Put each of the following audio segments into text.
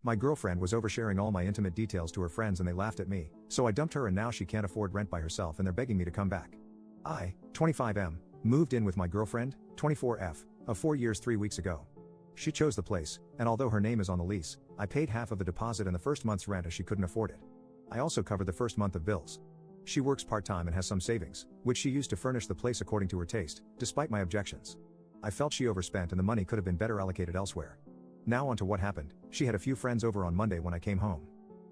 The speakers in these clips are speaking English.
My girlfriend was oversharing all my intimate details to her friends and they laughed at me, so I dumped her and now she can't afford rent by herself and they're begging me to come back. I, 25M, moved in with my girlfriend, 24F, of 4 years 3 weeks ago. She chose the place, and although her name is on the lease, I paid half of the deposit and the first month's rent as she couldn't afford it. I also covered the first month of bills. She works part-time and has some savings, which she used to furnish the place according to her taste, despite my objections. I felt she overspent and the money could have been better allocated elsewhere. Now on to what happened. She had a few friends over on Monday when I came home.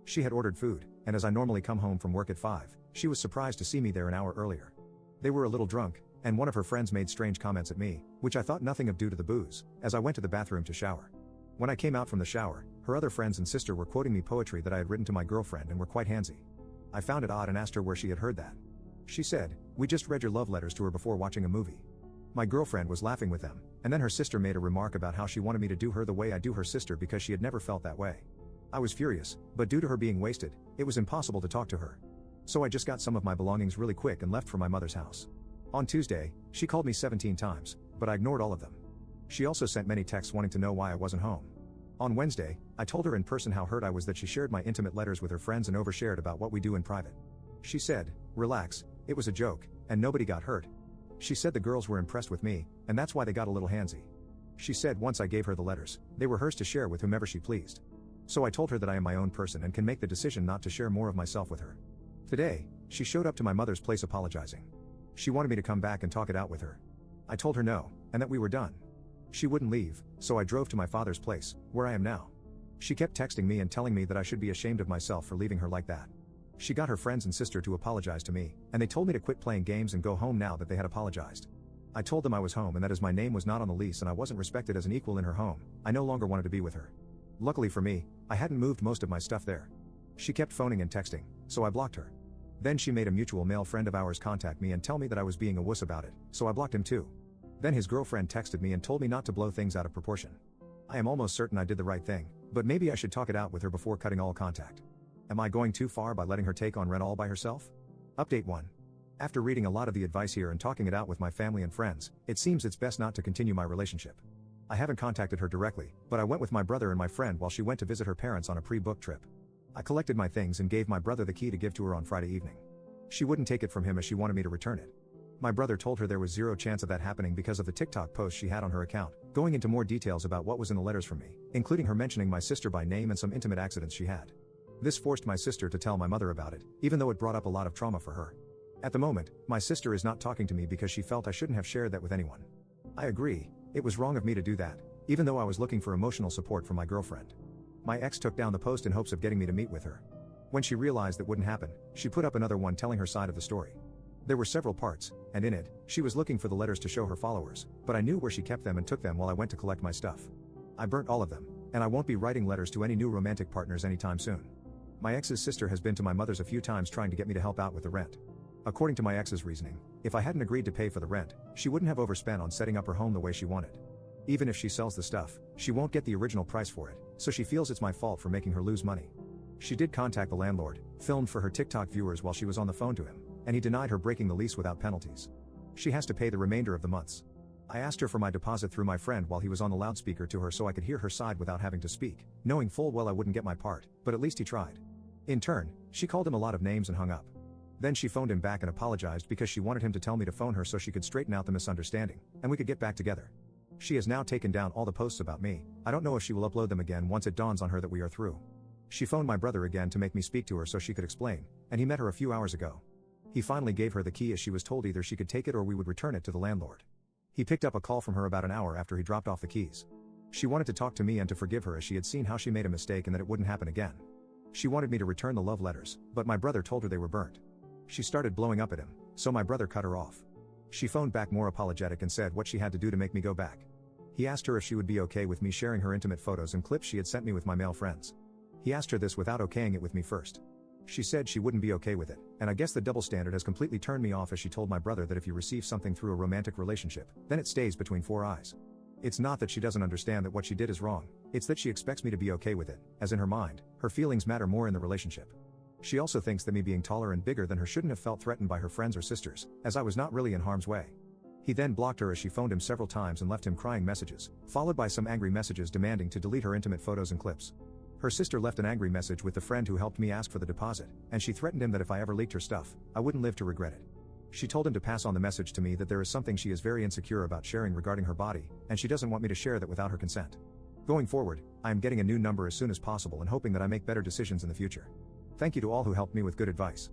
She had ordered food, and as I normally come home from work at 5, she was surprised to see me there an hour earlier. They were a little drunk, and one of her friends made strange comments at me, which I thought nothing of due to the booze, as I went to the bathroom to shower. When I came out from the shower, her other friends and sister were quoting me poetry that I had written to my girlfriend and were quite handsy. I found it odd and asked her where she had heard that. She said, "We just read your love letters to her before watching a movie." My girlfriend was laughing with them, and then her sister made a remark about how she wanted me to do her the way I do her sister because she had never felt that way. I was furious, but due to her being wasted, it was impossible to talk to her. So I just got some of my belongings really quick and left for my mother's house. On Tuesday, she called me 17 times, but I ignored all of them. She also sent many texts wanting to know why I wasn't home. On Wednesday, I told her in person how hurt I was that she shared my intimate letters with her friends and overshared about what we do in private. She said, "Relax, it was a joke, and nobody got hurt." She said the girls were impressed with me, and that's why they got a little handsy. She said once I gave her the letters, they were hers to share with whomever she pleased. So I told her that I am my own person and can make the decision not to share more of myself with her. Today, she showed up to my mother's place apologizing. She wanted me to come back and talk it out with her. I told her no, and that we were done. She wouldn't leave, so I drove to my father's place, where I am now. She kept texting me and telling me that I should be ashamed of myself for leaving her like that. She got her friends and sister to apologize to me, and they told me to quit playing games and go home now that they had apologized. I told them I was home and that as my name was not on the lease and I wasn't respected as an equal in her home, I no longer wanted to be with her. Luckily for me, I hadn't moved most of my stuff there. She kept phoning and texting, so I blocked her. Then she made a mutual male friend of ours contact me and tell me that I was being a wuss about it, so I blocked him too. Then his girlfriend texted me and told me not to blow things out of proportion. I am almost certain I did the right thing, but maybe I should talk it out with her before cutting all contact. Am I going too far by letting her take on rent all by herself? Update 1. After reading a lot of the advice here and talking it out with my family and friends, it seems it's best not to continue my relationship. I haven't contacted her directly, but I went with my brother and my friend while she went to visit her parents on a pre-booked trip. I collected my things and gave my brother the key to give to her on Friday evening. She wouldn't take it from him as she wanted me to return it. My brother told her there was zero chance of that happening because of the TikTok post she had on her account, going into more details about what was in the letters from me, including her mentioning my sister by name and some intimate accidents she had. This forced my sister to tell my mother about it, even though it brought up a lot of trauma for her. At the moment, my sister is not talking to me because she felt I shouldn't have shared that with anyone. I agree, it was wrong of me to do that, even though I was looking for emotional support from my girlfriend. My ex took down the post in hopes of getting me to meet with her. When she realized that wouldn't happen, she put up another one telling her side of the story. There were several parts, and in it, she was looking for the letters to show her followers, but I knew where she kept them and took them while I went to collect my stuff. I burnt all of them, and I won't be writing letters to any new romantic partners anytime soon. My ex's sister has been to my mother's a few times trying to get me to help out with the rent. According to my ex's reasoning, if I hadn't agreed to pay for the rent, she wouldn't have overspent on setting up her home the way she wanted. Even if she sells the stuff, she won't get the original price for it, so she feels it's my fault for making her lose money. She did contact the landlord, filmed for her TikTok viewers while she was on the phone to him, and he denied her breaking the lease without penalties. She has to pay the remainder of the months. I asked her for my deposit through my friend while he was on the loudspeaker to her so I could hear her side without having to speak, knowing full well I wouldn't get my part, but at least he tried. In turn, she called him a lot of names and hung up. Then she phoned him back and apologized because she wanted him to tell me to phone her so she could straighten out the misunderstanding, and we could get back together. She has now taken down all the posts about me. I don't know if she will upload them again once it dawns on her that we are through. She phoned my brother again to make me speak to her so she could explain, and he met her a few hours ago. He finally gave her the key as she was told either she could take it or we would return it to the landlord. He picked up a call from her about an hour after he dropped off the keys. She wanted to talk to me and to forgive her as she had seen how she made a mistake and that it wouldn't happen again. She wanted me to return the love letters, but my brother told her they were burnt. She started blowing up at him, so my brother cut her off. She phoned back more apologetic and said what she had to do to make me go back. He asked her if she would be okay with me sharing her intimate photos and clips she had sent me with my male friends. He asked her this without okaying it with me first. She said she wouldn't be okay with it, and I guess the double standard has completely turned me off as she told my brother that if you receive something through a romantic relationship, then it stays between four eyes. It's not that she doesn't understand that what she did is wrong, it's that she expects me to be okay with it, as in her mind, her feelings matter more in the relationship. She also thinks that me being taller and bigger than her shouldn't have felt threatened by her friends or sisters, as I was not really in harm's way. He then blocked her as she phoned him several times and left him crying messages, followed by some angry messages demanding to delete her intimate photos and clips. Her sister left an angry message with the friend who helped me ask for the deposit, and she threatened him that if I ever leaked her stuff, I wouldn't live to regret it. She told him to pass on the message to me that there is something she is very insecure about sharing regarding her body, and she doesn't want me to share that without her consent. Going forward, I am getting a new number as soon as possible and hoping that I make better decisions in the future. Thank you to all who helped me with good advice.